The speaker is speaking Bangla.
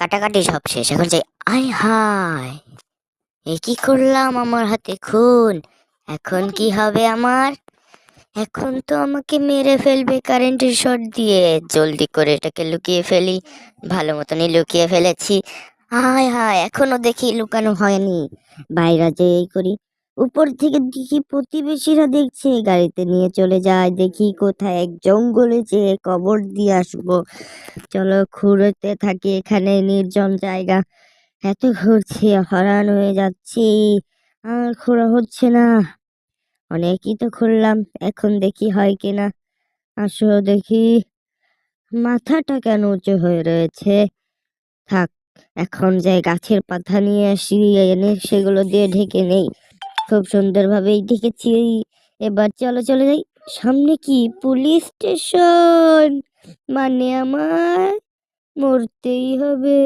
কাটাকাটি সব শেষ, এখন যাই। আয় হায়, এ কি করলাম? আমার হাতে খুন। এখন কি হবে আমার? এখন তো আমাকে মেরে ফেলবে কারেন্টের শর্ট দিয়ে। জলদি করে এটাকে লুকিয়ে ফেলি। ভালো মতনই লুকিয়ে ফেলেছি। হায় হায়, এখনো দেখি লুকানো হয়নি। বাইরে যেই করি, উপর থেকে দেখি প্রতিবেশীরা দেখছে, গাড়িতে নিয়ে চলে যায়। দেখি কোথায় এক জঙ্গলে যেয়ে কবর দিয়ে আসবো। চলো ঘুরতে থাকি এখানে, নির্জন জায়গা। এত ঘুরছি, হরান হয়ে যাচ্ছি, আর ঘোরা হচ্ছে না। অনেকই তো ঘুরলাম, এখন দেখি হয় কিনা। আসো দেখি, মাথাটা কেন উঁচু হয়ে রয়েছে? থাক, এখন যাই গাছের পাতা নিয়ে আসি, এনে সেগুলো দিয়ে ঢেকে নেই। খুব সুন্দরভাবেই ঢেকেছি। এবার চলো চলে যাই। সামনে কি পুলিশ স্টেশন? মানে আমার মরতেই হবে।